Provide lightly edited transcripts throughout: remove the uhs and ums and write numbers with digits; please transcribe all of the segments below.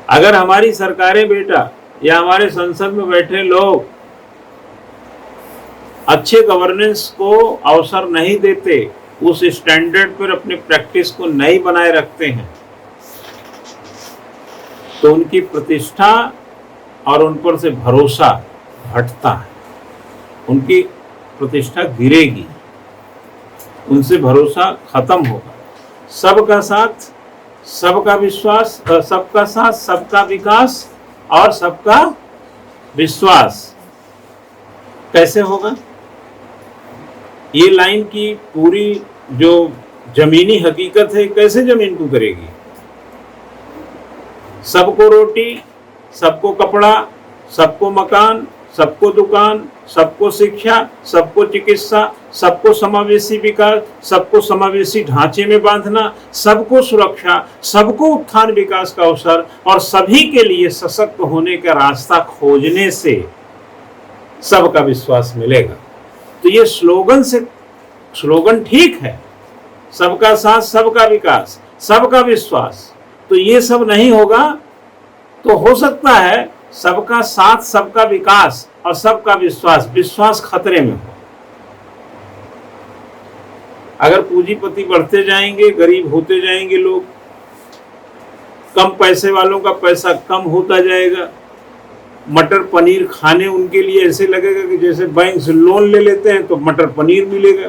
अगर हमारी सरकारें बेटा या हमारे संसद में बैठे लोग अच्छे गवर्नेंस को अवसर नहीं देते, उस स्टैंडर्ड पर अपनी प्रैक्टिस को नहीं बनाए रखते हैं, तो उनकी प्रतिष्ठा और उन पर से भरोसा घटता है, उनकी प्रतिष्ठा गिरेगी, उनसे भरोसा खत्म होगा। सबका साथ, सबका विश्वास, सबका साथ, सबका विकास और सबका विश्वास कैसे होगा? ये लाइन की पूरी जो जमीनी हकीकत है कैसे जमीन को करेगी? सबको रोटी, सबको कपड़ा, सबको मकान, सबको दुकान, सबको शिक्षा, सबको चिकित्सा, सबको समावेशी विकास, सबको समावेशी ढांचे में बांधना, सबको सुरक्षा, सबको उत्थान विकास का अवसर और सभी के लिए सशक्त होने का रास्ता खोजने से सबका विश्वास मिलेगा। तो ये स्लोगन ठीक है, सबका साथ, सबका विकास, सबका विश्वास, तो ये सब नहीं होगा तो हो सकता है सबका साथ, सबका विकास और सबका विश्वास खतरे में हो। अगर पूंजीपति बढ़ते जाएंगे, गरीब होते जाएंगे लोग, कम पैसे वालों का पैसा कम होता जाएगा, मटर पनीर खाने उनके लिए ऐसे लगेगा कि जैसे बैंक से लोन ले लेते हैं तो मटर पनीर मिलेगा।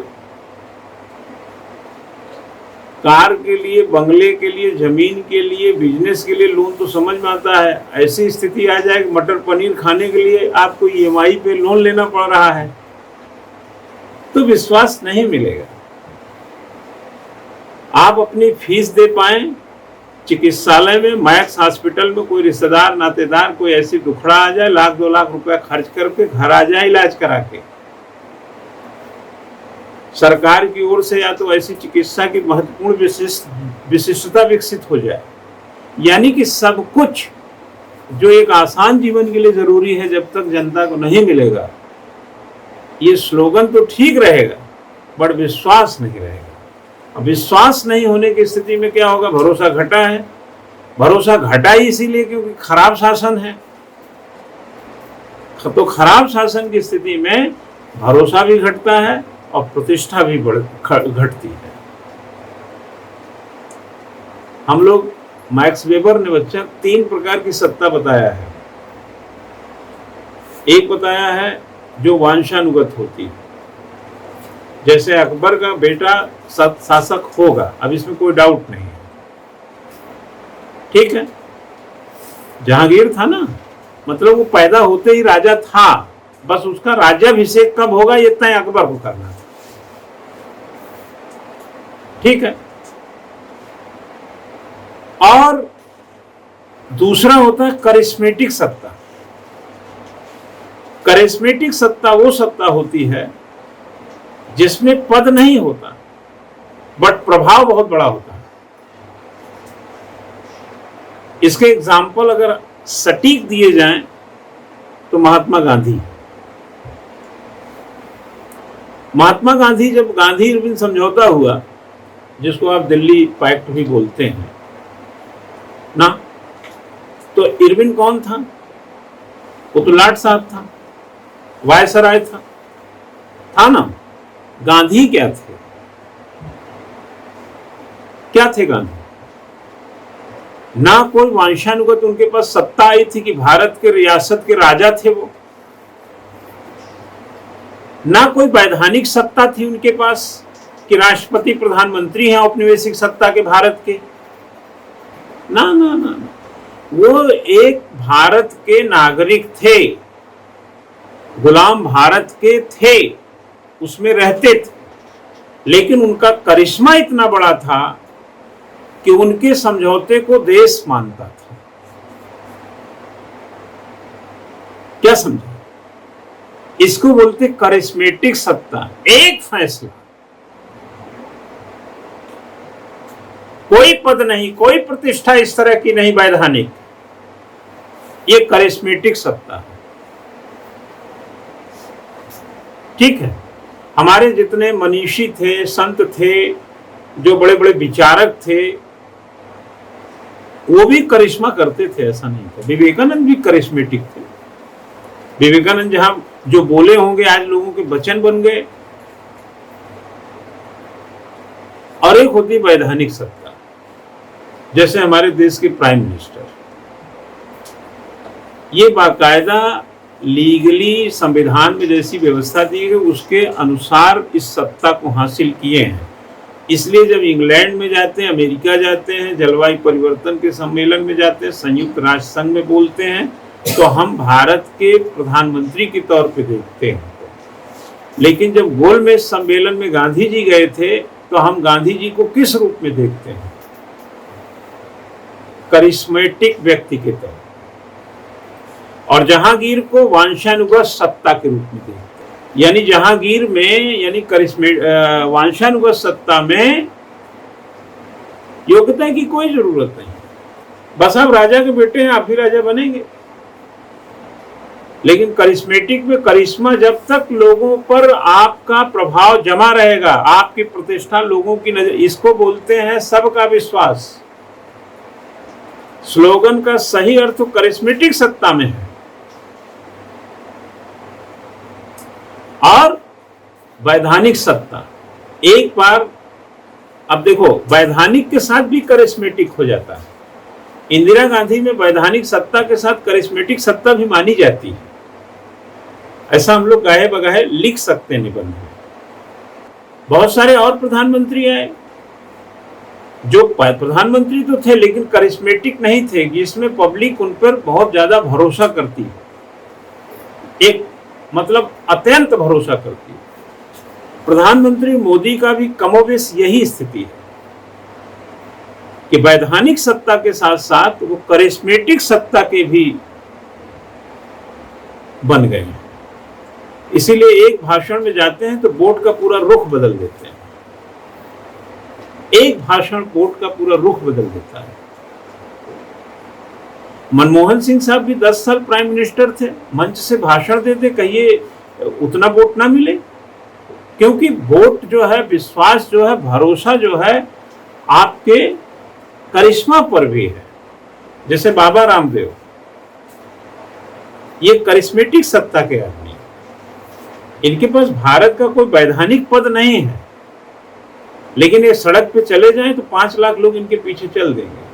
कार के लिए, बंगले के लिए, जमीन के लिए, बिजनेस के लिए लोन तो समझ में आता है, ऐसी स्थिति आ जाए कि मटर पनीर खाने के लिए आपको ईएमआई पे लोन लेना पड़ रहा है, तो विश्वास नहीं मिलेगा। आप अपनी फीस दे पाए, चिकित्सालय में, मैक्स हॉस्पिटल में कोई रिश्तेदार, नातेदार कोई ऐसी दुखड़ा आ जाए, 1-2 लाख रुपया खर्च करके घर आ जाए इलाज करा के, सरकार की ओर से या तो ऐसी चिकित्सा की महत्वपूर्ण विशिष्टता विकसित हो जाए, यानी कि सब कुछ जो एक आसान जीवन के लिए जरूरी है जब तक जनता को नहीं मिलेगा, ये स्लोगन तो ठीक रहेगा बट विश्वास नहीं रहेगा। अब विश्वास नहीं होने की स्थिति में क्या होगा? भरोसा घटा है। भरोसा घटा ही इसीलिए क्योंकि खराब शासन है, तो खराब शासन की स्थिति में भरोसा भी घटता है और प्रतिष्ठा भी घटती है। हम लोग, मैक्स वेबर ने बच्चा 3 प्रकार की सत्ता बताया है। एक बताया है जो वांछानुगत होती है, जैसे अकबर का बेटा शासक होगा, अब इसमें कोई डाउट नहीं है, ठीक है। जहांगीर था ना, मतलब वो पैदा होते ही राजा था, बस उसका राज्याभिषेक कब होगा ये तय अकबर को करना था, ठीक है। और दूसरा होता है करिश्मेटिक सत्ता। करिश्मेटिक सत्ता वो सत्ता होती है जिसमें पद नहीं होता बट प्रभाव बहुत बड़ा होता है। इसके एग्जाम्पल अगर सटीक दिए जाएं तो महात्मा गांधी। महात्मा गांधी, जब गांधी इरविन समझौता हुआ, जिसको आप दिल्ली पैक्ट भी बोलते हैं ना, तो इरविन कौन था? वो तो लाट साहब था, वायसराय था ना। गांधी क्या थे? क्या थे गांधी? ना कोई वंशानुगत उनके पास सत्ता आई थी कि भारत के रियासत के राजा थे वो, ना कोई वैधानिक सत्ता थी उनके पास कि राष्ट्रपति प्रधानमंत्री हैं औपनिवेशिक सत्ता के भारत के, ना ना ना, वो एक भारत के नागरिक थे, गुलाम भारत के थे, उसमें रहते थे, लेकिन उनका करिश्मा इतना बड़ा था कि उनके समझौते को देश मानता था। क्या समझे? इसको बोलते करिश्मेटिक सत्ता। एक फैसला, कोई पद नहीं, कोई प्रतिष्ठा इस तरह की नहीं वैधानिक, ये करिश्मेटिक सत्ता है, ठीक है। हमारे जितने मनीषी थे, संत थे, जो बड़े बड़े विचारक थे, वो भी करिश्मा करते थे, ऐसा नहीं था। विवेकानंद भी करिश्मेटिक थे। विवेकानंद जहां जो बोले होंगे आज लोगों के वचन बन गए। और एक होती है वैधानिक सत्ता, जैसे हमारे देश के प्राइम मिनिस्टर, ये बाकायदा लीगली संविधान में जैसी व्यवस्था दी है उसके अनुसार इस सत्ता को हासिल किए हैं। इसलिए जब इंग्लैंड में जाते हैं, अमेरिका जाते हैं, जलवायु परिवर्तन के सम्मेलन में जाते हैं, संयुक्त राष्ट्र संघ में बोलते हैं, तो हम भारत के प्रधानमंत्री के तौर पे देखते हैं। लेकिन जब गोलमेज सम्मेलन में गांधी जी गए थे तो हम गांधी जी को किस रूप में देखते हैं? करिश्मेटिक व्यक्ति के तौर। और जहांगीर को वांछानुगत सत्ता के रूप में देखते हैं। यानी जहांगीर में, यानी वांछानुगत सत्ता में योग्यता की कोई जरूरत नहीं, बस आप राजा के बेटे हैं, आप ही राजा बनेंगे। लेकिन करिश्मेटिक में करिश्मा, जब तक लोगों पर आपका प्रभाव जमा रहेगा, आपकी प्रतिष्ठा लोगों की नजर, इसको बोलते हैं सबका विश्वास। स्लोगन का सही अर्थ करिश्मेटिक सत्ता में है। और वैधानिक सत्ता, एक बार अब देखो वैधानिक के साथ भी करिश्मेटिक हो जाता है। इंदिरा गांधी में वैधानिक सत्ता के साथ करिश्मेटिक सत्ता भी मानी जाती है। ऐसा हम लोग गाहे बगाहे लिख सकते हैं निबंध में। बहुत सारे और प्रधानमंत्री आए जो प्रधानमंत्री तो थे लेकिन करिश्मेटिक नहीं थे, जिसमें पब्लिक उन पर बहुत ज्यादा भरोसा करती है, एक मतलब अत्यंत भरोसा करती है। प्रधानमंत्री मोदी का भी कमोबेश यही स्थिति है कि वैधानिक सत्ता के साथ साथ वो करिश्मेटिक सत्ता के भी बन गए हैं। इसीलिए एक भाषण में जाते हैं तो बोट का पूरा रुख बदल देते हैं। एक भाषण बोट का पूरा रुख बदल देता है। मनमोहन सिंह साहब भी 10 साल प्राइम मिनिस्टर थे, मंच से भाषण देते, कहिए उतना वोट ना मिले, क्योंकि वोट जो है, विश्वास जो है, भरोसा जो है आपके करिश्मा पर भी है। जैसे बाबा रामदेव, ये करिश्मेटिक सत्ता के आदमी, इनके पास भारत का कोई वैधानिक पद नहीं है, लेकिन ये सड़क पे चले जाएं तो 5 लाख लोग इनके पीछे चल देंगे।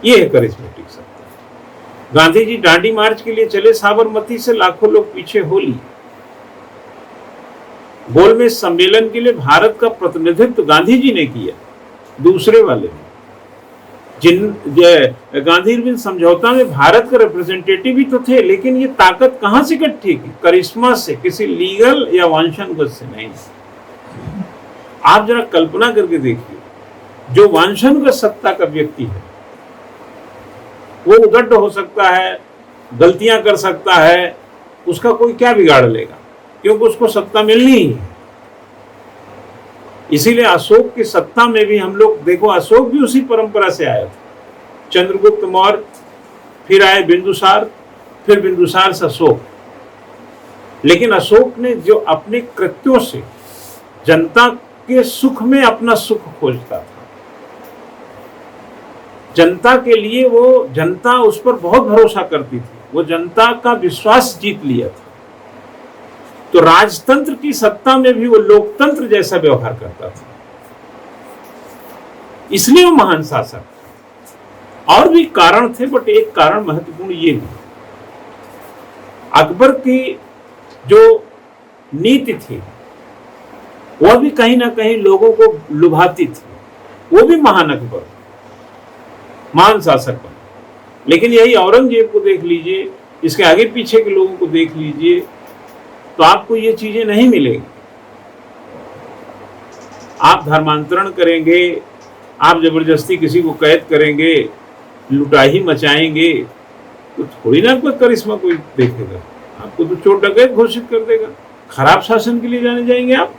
ये है करिश्मेटिक सत्ता। गांधी जी डांडी मार्च के लिए चले साबरमती से, लाखों लोग पीछे हो लिए। गोलमेज सम्मेलन के लिए भारत का प्रतिनिधित्व गांधी जी ने किया, दूसरे वाले में। गांधी इरविन समझौता में भारत का रिप्रेजेंटेटिव भी तो थे, लेकिन ये ताकत कहां से इकट्ठी की? करिश्मा से, किसी लीगल या वांछानुगत से नहीं। आप जरा कल्पना करके देखिए, जो वांछानुगत सत्ता का व्यक्ति है वो उद्दंड हो सकता है, गलतियां कर सकता है, उसका कोई क्या बिगाड़ लेगा, क्योंकि उसको सत्ता मिलनी ही है। इसीलिए अशोक की सत्ता में भी हम लोग देखो, अशोक भी उसी परंपरा से आया था। चंद्रगुप्त मौर्य, फिर आए बिंदुसार, फिर बिंदुसार से अशोक। लेकिन अशोक ने जो अपने कृत्यों से जनता के सुख में अपना सुख खोजता था, जनता के लिए वो, जनता उस पर बहुत भरोसा करती थी, वो जनता का विश्वास जीत लिया था। तो राजतंत्र की सत्ता में भी वो लोकतंत्र जैसा व्यवहार करता था, इसलिए वो महान शासक था। और भी कारण थे, बट एक कारण महत्वपूर्ण ये भी, अकबर की जो नीति थी वह भी कहीं ना कहीं लोगों को लुभाती थी। वो भी महान अकबर, महान शासक बने। लेकिन यही औरंगजेब को देख लीजिए, इसके आगे पीछे के लोगों को देख लीजिए, तो आपको ये चीजें नहीं मिलेंगी। आप धर्मांतरण करेंगे, आप जबरदस्ती किसी को कैद करेंगे, लुटाही मचाएंगे, तो थोड़ी ना आपका करिश्मा कोई देखेगा। आपको तो चोर डकैत घोषित कर देगा। खराब शासन के लिए जाने जाएंगे आप।